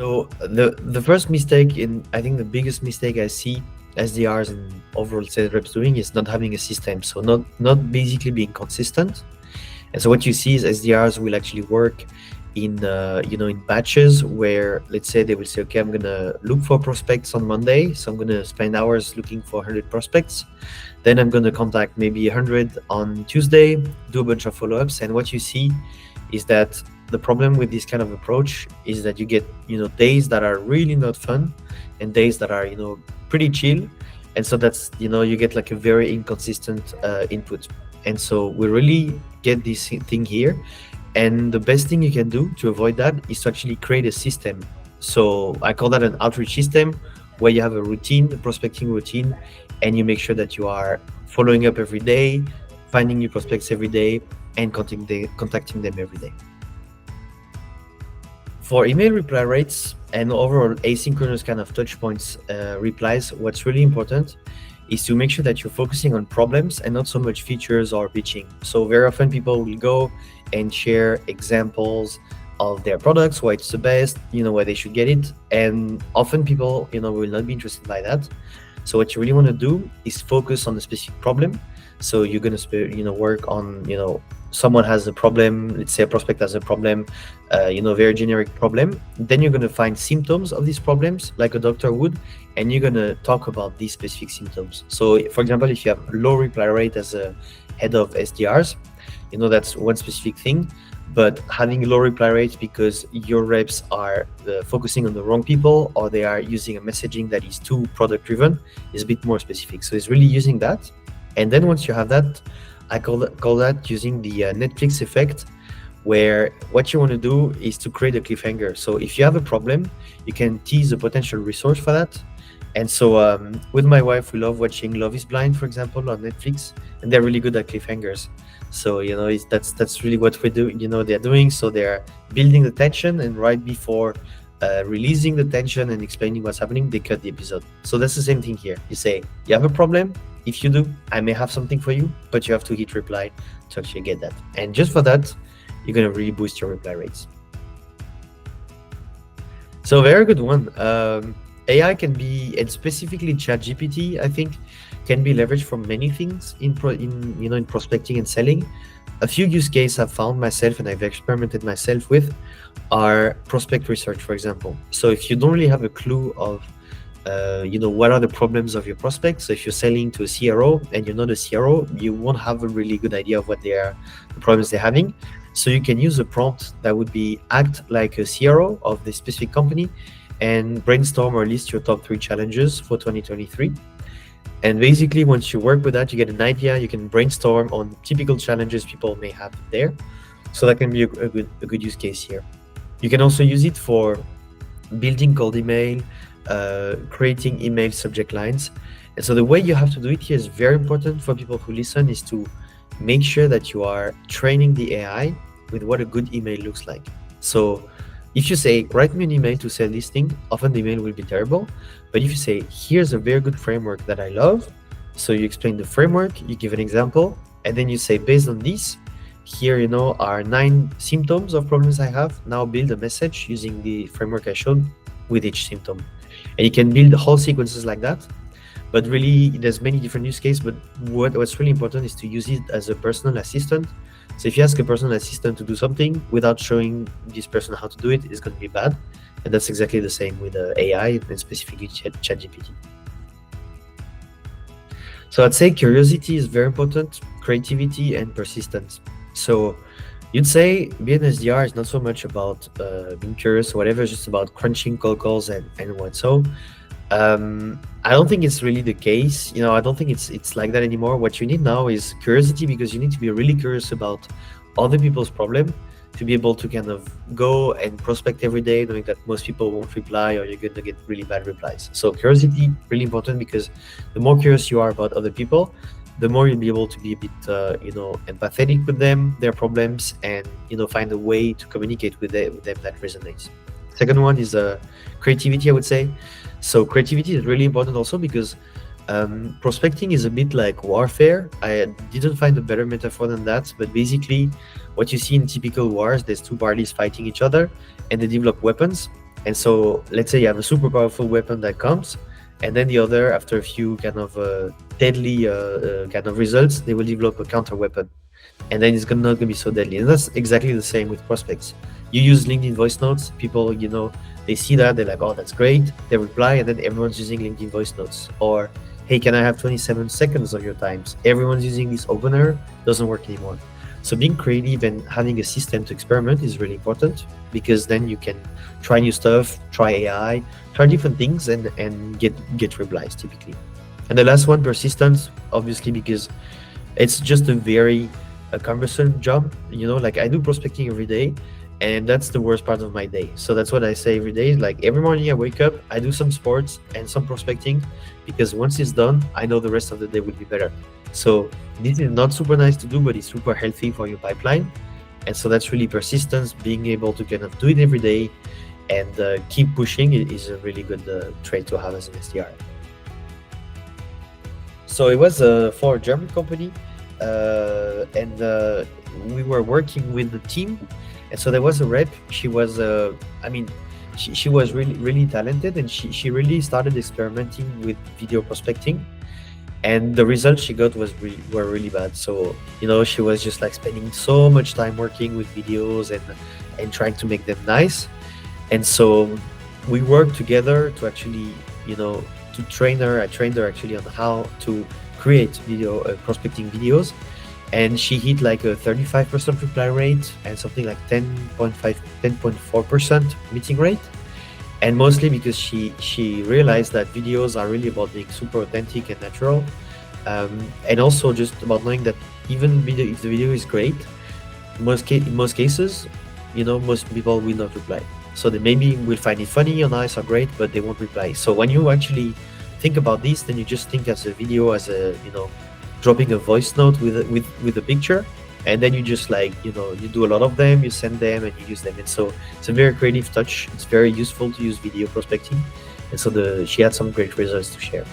So the first mistake, in I think the biggest mistake I see SDRs and overall sales reps doing is not having a system. So not basically being consistent. And so what you see is SDRs will actually work in in batches where, let's say, they will say, okay, I'm gonna look for prospects on Monday, so I'm gonna spend hours looking for 100 prospects. Then I'm gonna contact maybe 100 on Tuesday, do a bunch of follow-ups. And what you see is that the problem with this kind of approach is that you get days that are really not fun and days that are pretty chill. And so that's you get like a very inconsistent input. And so we really get this thing here. And the best thing you can do to avoid that is to actually create a system. So I call that an outreach system, where you have a routine, a prospecting routine, and you make sure that you are following up every day, finding new prospects every day, and contacting them every day. For email reply rates and overall asynchronous kind of touch points replies, what's really important is to make sure that you're focusing on problems and not so much features or pitching. So very often people will go and share examples of their products, why it's the best, why they should get it. And often people, will not be interested by that. So what you really want to do is focus on a specific problem. So you're going to, work on, someone has a problem, let's say a prospect has a problem, very generic problem. Then you're going to find symptoms of these problems like a doctor would, and you're going to talk about these specific symptoms. So for example, if you have low reply rate as a head of SDRs, that's one specific thing. But having low reply rates because your reps are focusing on the wrong people, or they are using a messaging that is too product driven, is a bit more specific. So it's really using that. And then once you have that, I call that using the Netflix effect, where what you want to do is to create a cliffhanger. So if you have a problem, you can tease a potential resource for that. And so with my wife, we love watching Love is Blind, for example, on Netflix, and they're really good at cliffhangers. So that's really what we do. They're doing. So they're building the tension, and right before releasing the tension and explaining what's happening, they cut the episode. So that's the same thing here. You say you have a problem. If you do, I may have something for you, but you have to hit reply to actually get that. And just for that, you're gonna really boost your reply rates. So very good one. AI can be, and specifically ChatGPT, I think, can be leveraged for many things in prospecting and selling. A few use cases I've found myself and I've experimented myself with are prospect research, for example. So if you don't really have a clue of what are the problems of your prospects. So if you're selling to a CRO and you're not a CRO, you won't have a really good idea of what the problems they're having. So you can use a prompt that would be act like a CRO of the specific company and brainstorm or list your top 3 challenges for 2023. And basically, once you work with that, you get an idea. You can brainstorm on typical challenges people may have there. So that can be a good use case here. You can also use it for building cold email, creating email subject lines. And so the way you have to do it here is very important for people who listen, is to make sure that you are training the AI with what a good email looks like. So if you say, write me an email to sell this thing, often the email will be terrible. But if you say, here's a very good framework that I love, so you explain the framework, you give an example, and then you say, based on this, here are 9 symptoms of problems I have. Now build a message using the framework I showed with each symptom. And you can build whole sequences like that. But really, there's many different use cases. But what's really important is to use it as a personal assistant. So if you ask a personal assistant to do something without showing this person how to do it, it's going to be bad. And that's exactly the same with AI and specifically ChatGPT. So I'd say curiosity is very important, creativity and persistence. So you'd say being an SDR is not so much about being curious or whatever, it's just about crunching cold calls and what. So I don't think it's really the case. I don't think it's like that anymore. What you need now is curiosity, because you need to be really curious about other people's problem to be able to kind of go and prospect every day, knowing that most people won't reply or you're going to get really bad replies. So curiosity, really important, because the more curious you are about other people, the more you'll be able to be a bit, empathetic with them, their problems, and, find a way to communicate with them that resonates. Second one is creativity, I would say. So creativity is really important also because prospecting is a bit like warfare. I didn't find a better metaphor than that, but basically what you see in typical wars, there's 2 parties fighting each other and they develop weapons. And so let's say you have a super powerful weapon that comes, and then the other, after a few kind of deadly kind of results, they will develop a counter weapon, and then it's not gonna be so deadly. And that's exactly the same with prospects. You use LinkedIn voice notes, people, they see that, they're like, oh, that's great. They reply, and then everyone's using LinkedIn voice notes. Or, hey, can I have 27 seconds of your times? Everyone's using this opener, doesn't work anymore. So being creative and having a system to experiment is really important, because then you can try new stuff, try AI, try different things, and get replies typically. And the last one, persistence, obviously, because it's just a very cumbersome job. Like I do prospecting every day, and that's the worst part of my day. So that's what I say every day. Like every morning I wake up, I do some sports and some prospecting, because once it's done, I know the rest of the day will be better. So this is not super nice to do, but it's super healthy for your pipeline. And so that's really persistence, being able to kind of do it every day and keep pushing is a really good trait to have as an SDR. So it was for a German company, and we were working with the team. And so there was a rep. She was, she was really, really talented, and she really started experimenting with video prospecting. And the results she got were really bad. So she was just like spending so much time working with videos and trying to make them nice. And so we worked together to actually to train her. I trained her actually on how to create video prospecting videos, and she hit like a 35% reply rate and something like 10.4% meeting rate. And mostly because she realized that videos are really about being super authentic and natural, and also just about knowing that even if the video is great, in most cases, most people will not reply. So they maybe will find it funny or nice or great, but they won't reply. So when you actually think about this, then you just think as a video, as a dropping a voice note with a picture, and then you just like you do a lot of them, you send them, and you use them. And so it's a very creative touch. It's very useful to use video prospecting, and so she had some great results to share.